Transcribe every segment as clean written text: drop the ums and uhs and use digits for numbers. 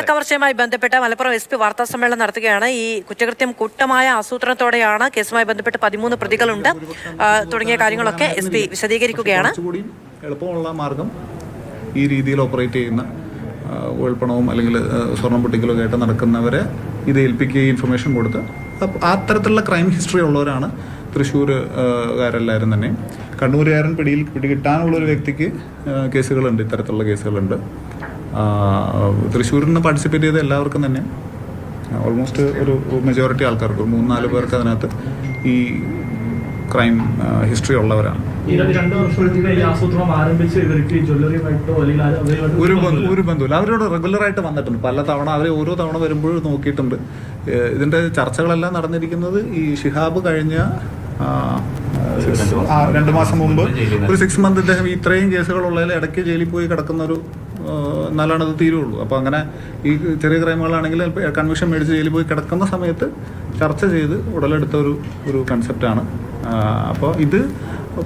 സ്വർണ്ണക്കവർച്ചയുമായി ബന്ധപ്പെട്ട് മലപ്പുറം SP വാർത്താ സമ്മേളനം നടത്തുകയാണ്. ഈ കുറ്റകൃത്യം കൂട്ടമായ ആസൂത്രണത്തോടെയാണ്. കേസുമായി ബന്ധപ്പെട്ട് 13 പ്രതികളുണ്ട് തുടങ്ങിയ കാര്യങ്ങളൊക്കെ SP വിശദീകരിക്കുകയാണ്. എളുപ്പമുള്ള മാർഗം ഈ രീതിയിൽ ഓപ്പറേറ്റ് ചെയ്യുന്ന ഉൾപ്പണവും അല്ലെങ്കിൽ സ്വർണം പൊട്ടിക്കലൊക്കെ ആയിട്ട് നടക്കുന്നവരെ ഇത് ഏൽപ്പിക്കുകയും ഇൻഫർമേഷൻ കൊടുത്ത് അത്തരത്തിലുള്ള ക്രൈം ഹിസ്റ്ററി ഉള്ളവരാണ് തൃശ്ശൂരുകാരെല്ലാവരും തന്നെ. കണ്ണൂരുകാരൻ പിടികിട്ടാനുള്ളൊരു വ്യക്തിക്ക് കേസുകളുണ്ട്, ഇത്തരത്തിലുള്ള കേസുകളുണ്ട്. തൃശ്ശൂരിൽ നിന്ന് പാർട്ടിസിപ്പേറ്റ് ചെയ്ത എല്ലാവർക്കും തന്നെ ഓൾമോസ്റ്റ് ഒരു മെജോറിറ്റി ആൾക്കാർക്ക് 3-4 പേർക്ക് അതിനകത്ത് ഈ ക്രൈം ഹിസ്റ്ററി ഉള്ളവരാണ്. ഒരു ബന്ധുവില്ല. അവരോട് റെഗുലറായിട്ട് വന്നിട്ടുണ്ട് പല തവണ. അവർ ഓരോ തവണ വരുമ്പോഴും നോക്കിയിട്ടുണ്ട്. ഇതിന്റെ ചർച്ചകളെല്ലാം നടന്നിരിക്കുന്നത് ഈ ഷിഹാബ് കഴിഞ്ഞ 2 മാസം മുമ്പ് ഒരു 6 മന്ത് ഇദ്ദേഹം ഇത്രയും കേസുകളുള്ളതിൽ ഇടയ്ക്ക് ജയിലിൽ പോയി കിടക്കുന്ന ഒരു എന്നാലാണ് അത് തീരുള്ളൂ. അപ്പോൾ അങ്ങനെ ഈ ചെറിയ ക്രൈമുകളാണെങ്കിൽ കൺവിക്ഷൻ മേടിച്ച് ജയിലിൽ പോയി കിടക്കുന്ന സമയത്ത് ചർച്ച ചെയ്ത് ഉടലെടുത്ത ഒരു കൺസെപ്റ്റാണ്. അപ്പോൾ ഇത്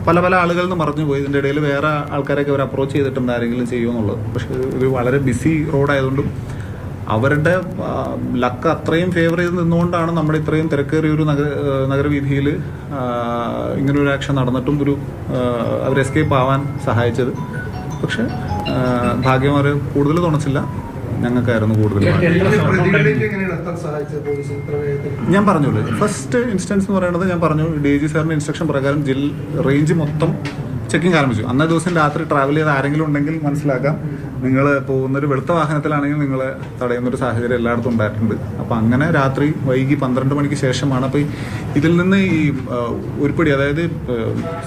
പല ആളുകളിൽ നിന്ന് മറഞ്ഞു പോയി. ഇതിൻ്റെ ഇടയിൽ വേറെ ആൾക്കാരൊക്കെ അവർ അപ്രോച്ച് ചെയ്തിട്ടുണ്ട് ആരെങ്കിലും ചെയ്യുമെന്നുള്ളത്. പക്ഷേ ഒരു വളരെ ബിസി റോഡായതുകൊണ്ടും അവരുടെ ലക്ക് അത്രയും ഫേവർ ചെയ്ത് നിന്നുകൊണ്ടാണ് നമ്മുടെ ഇത്രയും തിരക്കേറിയ ഒരു നഗരവീഥിയിൽ ഇങ്ങനൊരു ആക്ഷൻ നടന്നിട്ടും അവർ എസ്കേപ്പ് ആവാൻ സഹായിച്ചത്. പക്ഷെ ഭാഗ്യം അവർ കൂടുതൽ തുണച്ചില്ല, ഞങ്ങൾക്കായിരുന്നു കൂടുതൽ. ഞാൻ പറഞ്ഞോളൂ, ഫസ്റ്റ് ഇൻസ്റ്റൻസ് എന്ന് പറയുന്നത് ഞാൻ പറഞ്ഞു, DG സാറിന്റെ ഇൻസ്ട്രക്ഷൻ പ്രകാരം റേഞ്ച് മൊത്തം ചെക്കിങ് ആരംഭിച്ചു. അന്നേ ദിവസം രാത്രി ട്രാവൽ ചെയ്ത് ആരെങ്കിലും ഉണ്ടെങ്കിൽ മനസ്സിലാക്കാം, നിങ്ങൾ പോകുന്നൊരു വെളുത്ത വാഹനത്തിലാണെങ്കിൽ നിങ്ങളെ തടയുന്നൊരു സാഹചര്യം എല്ലായിടത്തും ഉണ്ടായിട്ടുണ്ട്. അപ്പം അങ്ങനെ രാത്രി വൈകി 12 മണിക്ക് ശേഷമാണ്. അപ്പം ഇതിൽ നിന്ന് ഈ ഉരുപ്പടി, അതായത്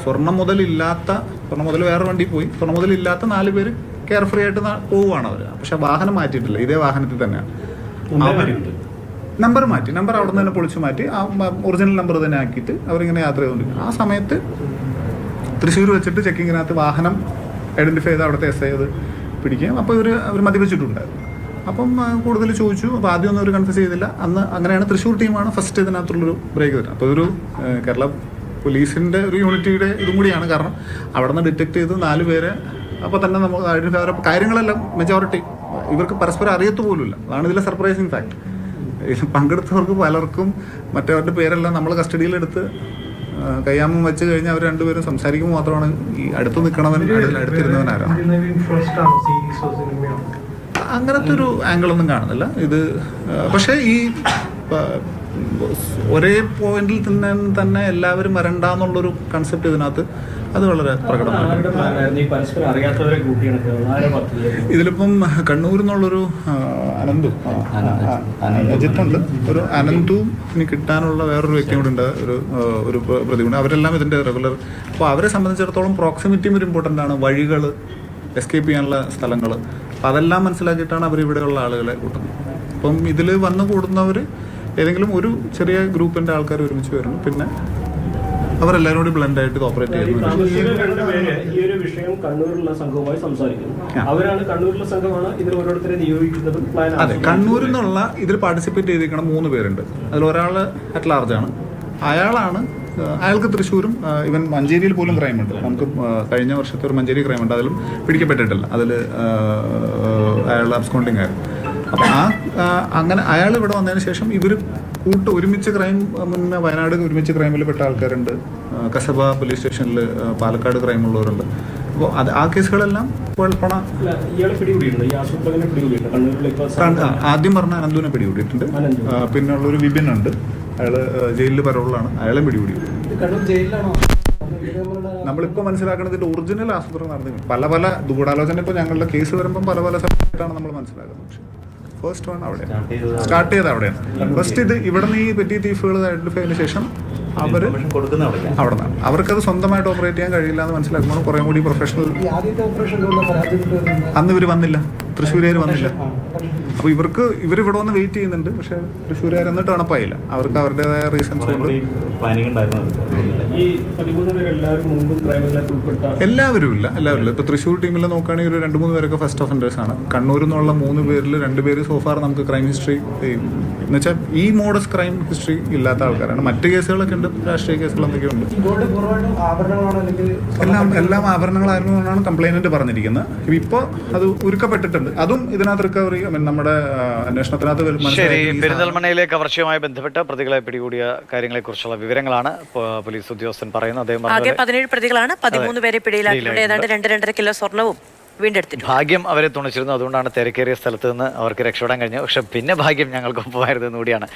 സ്വർണ്ണം മുതൽ വേറെ വണ്ടി പോയി, സ്വർണ്ണം മുതലില്ലാത്ത 4 പേര് കെയർ ഫ്രീ ആയിട്ട് പോവുകയാണ് അവർ. പക്ഷെ വാഹനം മാറ്റിയിട്ടില്ല, ഇതേ വാഹനത്തിൽ തന്നെയാണ്. നമ്പർ മാറ്റി, നമ്പർ അവിടെ നിന്ന് തന്നെ പൊളിച്ചു മാറ്റി ആ ഒറിജിനൽ നമ്പർ തന്നെ ആക്കിയിട്ട് അവരിങ്ങനെ യാത്ര ചെയ്തുകൊണ്ടിരിക്കും. ആ സമയത്ത് തൃശ്ശൂർ വെച്ചിട്ട് ചെക്കിങ്ങിനകത്ത് വാഹനം ഐഡന്റിഫൈ ചെയ്ത് അവിടുത്തെ SI അത് പിടിക്കുകയും അപ്പോൾ അവർ മദ്യപിച്ചിട്ടുണ്ടായിരുന്നു. അപ്പം കൂടുതൽ ചോദിച്ചു. അപ്പോൾ ആദ്യമൊന്നും അവർ കൺഫ്യൂസ് ചെയ്തില്ല. അന്ന് അങ്ങനെയാണ് തൃശ്ശൂർ ടീമാണ് ഫസ്റ്റ് ഇതിനകത്തുള്ളൊരു ബ്രേക്ക് തരുന്നത്. അപ്പോൾ ഇതൊരു കേരള പോലീസിൻ്റെ ഒരു യൂണിറ്റിയുടെ ഇതും കൂടിയാണ്. കാരണം അവിടെ നിന്ന് ഡിറ്റക്ട് ചെയ്ത് 4 പേരെ അപ്പോൾ തന്നെ നമുക്ക് ഐഡന്റിഫൈ കാര്യങ്ങളെല്ലാം മെജോറിറ്റി ഇവർക്ക് പരസ്പരം അറിയത്തു പോലുമില്ല. അതാണ് ഇതിലെ സർപ്രൈസിങ് ഫാക്ട്. പങ്കെടുത്തവർക്ക് പലർക്കും മറ്റവരുടെ പേരെല്ലാം നമ്മൾ കസ്റ്റഡിയിലെടുത്ത് കയ്യാമം വെച്ച് കഴിഞ്ഞാൽ അവർ 2 പേരും സംസാരിക്കുമ്പോൾ മാത്രമാണ് ഈ അടുത്ത് നിൽക്കണവൻ അടുത്തിരുന്നവനാരാണ്. അങ്ങനത്തെ ഒരു ആംഗിളൊന്നും കാണുന്നില്ല ഇത്. പക്ഷേ ഈ ഒരേ പോയിന്റിൽ തന്നെ എല്ലാവരും വരണ്ടെന്നുള്ളൊരു കൺസെപ്റ്റ് ഇതിനകത്ത് അത് വളരെ പ്രകടമാണ്. ഇതിലിപ്പം കണ്ണൂരിൽ നിന്നുള്ളൊരു അജിത്തുണ്ട്, ഒരു അനന്തും ഇനി കിട്ടാനുള്ള വേറൊരു വ്യക്തിയും കൂടെ ഉണ്ട്, ഒരു പ്രതിയുണ്ട്. അവരെല്ലാം ഇതിൻ്റെ റെഗുലർ. അപ്പോൾ അവരെ സംബന്ധിച്ചിടത്തോളം പ്രോക്സിമിറ്റിയും ഒരു ഇമ്പോർട്ടൻ്റ് ആണ്. വഴികൾ, എസ്കേപ്പ് ചെയ്യാനുള്ള സ്ഥലങ്ങൾ, അപ്പം അതെല്ലാം മനസ്സിലാക്കിയിട്ടാണ് അവരിവിടെയുള്ള ആളുകളെ കൂട്ടുന്നത്. അപ്പം ഇതിൽ വന്നു കൂടുന്നവർ ഏതെങ്കിലും ഒരു ചെറിയ ഗ്രൂപ്പിൻ്റെ ആൾക്കാർ ഒരുമിച്ച് വരുന്നു, പിന്നെ അവരെല്ലാവരും കൂടി ബ്ലെൻഡ് ആയിട്ട് ഓപ്പറേറ്റ് ചെയ്യുന്നു. ഈ ഒരു വിഷയം കണ്ണൂരിലുള്ള സംഘവുമായി സംസാരിക്കുന്നു. അവരാണ് കണ്ണൂരിലുള്ള സംഘമാണ് ഇതിൽ ഓരോരുത്തരെ നിയോഗിക്കുന്നതും. അതെ, കണ്ണൂരിൽ നിന്നുള്ള ഇതിൽ പാർട്ടിസിപ്പേറ്റ് ചെയ്തിരിക്കണം 3 പേരുണ്ട്. അതിൽ ഒരാൾ അറ്റ് ലാർജാണ്. അയാൾക്ക് തൃശ്ശൂരും ഇവൻ മഞ്ചേരിയിൽ പോലും ക്രൈമുണ്ട്. നമുക്ക് കഴിഞ്ഞ വർഷത്തെ ഒരു മഞ്ചേരി ക്രൈമുണ്ട്, അതിലും പിടിക്കപ്പെട്ടിട്ടില്ല. അതിൽ അയാൾ അബ്സ്കോണ്ടിങ് ആയിരുന്നു. അപ്പം അങ്ങനെ അയാൾ ഇവിടെ വന്നതിന് ശേഷം ഇവർ ഒരുമിച്ച് ക്രൈം, മുന്നേ വയനാട് ഒരുമിച്ച് ക്രൈമിൽ പെട്ട ആൾക്കാരുണ്ട്, കസബ പോലീസ് സ്റ്റേഷനിൽ പാലക്കാട് ക്രൈമുള്ളവരുണ്ട്. അപ്പോൾ ആ കേസുകളെല്ലാം ആദ്യം പറഞ്ഞ അനന്തുവിനെ പിടികൂടിയിട്ടുണ്ട്. പിന്നെയുള്ളൊരു വിപിൻ ഉണ്ട്, അയാൾ ജയിലിൽ പരോളിലാണ്, അയാളെ പിടികൂടിയിട്ടുണ്ട്. നമ്മളിപ്പോൾ മനസ്സിലാക്കുന്നതിന്റെ ഒറിജിനൽ ആസൂത്രണം നടന്നിട്ടുണ്ട്. പല ഗൂഢാലോചന ഇപ്പോൾ ഞങ്ങളുടെ കേസ് വരുമ്പം പല സമയത്താണ് നമ്മൾ മനസ്സിലാക്കുന്നത്. പക്ഷേ ഫസ്റ്റ് വൺ അവിടെ സ്റ്റാർട്ട് ചെയ്ത് അവിടെയാണ്. ഫസ്റ്റ് ഇത് ഇവിടെ നിന്ന് ഈ പെറ്റി തീഫുകൾ ഐഡന്റിഫൈ ചെയ്തതിനു ശേഷം അവർ അവിടെ നിന്നാണ്. അവർക്കത് സ്വന്തമായിട്ട് ഓപ്പറേറ്റ് ചെയ്യാൻ കഴിയില്ല എന്ന് മനസ്സിലാക്കുമ്പോൾ കുറേ കൂടി പ്രൊഫഷണൽ. അന്ന് ഇവർ വന്നില്ല, തൃശ്ശൂരുകാർ വന്നില്ല. അപ്പോൾ ഇവരിവിടെ വന്ന് വെയിറ്റ് ചെയ്യുന്നുണ്ട്. പക്ഷെ തൃശ്ശൂരുകാർ എന്നിട്ട് അണപ്പായില്ല. അവർക്ക് അവരുടേതായ റീസൺസ് കൊണ്ട് എല്ലാവരും ഇല്ല. ഇപ്പോൾ തൃശ്ശൂർ ടീമിൽ നോക്കുകയാണെങ്കിൽ ഒരു 2-3 പേരൊക്കെ ഫസ്റ്റ് ഒഫൻഡേഴ്സ് ആണ്. കണ്ണൂരിൽ നിന്നുള്ള 3 പേരിൽ 2 പേര് സോഫാർ നമുക്ക് ക്രൈം ഹിസ്റ്ററി എന്ന് വെച്ചാൽ ഈ മോഡസ് ക്രൈം ഹിസ്റ്ററി ഇല്ലാത്ത ആൾക്കാരാണ്. മറ്റ് കേസുകളൊക്കെ ഉണ്ട്, രാഷ്ട്രീയ കേസുകൾ എന്തൊക്കെയോ ഉണ്ട്. എല്ലാം ആഭരണങ്ങളായിരുന്നു എന്നാണ് കംപ്ലൈനന്റ് പറഞ്ഞിരിക്കുന്നത്. ഇപ്പോൾ അത് ഉരുക്കപ്പെട്ടിട്ടുണ്ട്. അതും ഇതിനകത്ത് റിക്കവറി നമ്മുടെ അന്വേഷണത്തിനകത്ത് ശരി, മനസ്സിലായി ഈ പെരിന്തൽമണ്ണയിലെ കവർച്ചയുമായി ബന്ധപ്പെട്ട് പ്രതികളെ പിടികൂടിയ കാര്യങ്ങളെക്കുറിച്ചുള്ള വിവരങ്ങളാണ് പോലീസ് ഉദ്യോഗസ്ഥൻ പറയുന്നത്. അദ്ദേഹം ആകെ പറഞ്ഞത് 17 പ്രതികളാണ്, 13 പേരെ പിടിയിലാക്കിയിട്ടുണ്ട്. ഏതാണ്ട് 2-2.5 കിലോ സ്വർണവും വീണ്ടെടുത്തിട്ടുണ്ട്. ഭാഗ്യം അവരെ തുണച്ചിരുന്നു, അതുകൊണ്ടാണ് തിരക്കേറിയ സ്ഥലത്ത് നിന്ന് അവർക്ക് രക്ഷപ്പെടാൻ കഴിഞ്ഞത്. പക്ഷെ പിന്നെ ഭാഗ്യം ഞങ്ങൾക്കൊപ്പമായിരുന്നു കൂടിയാണ്.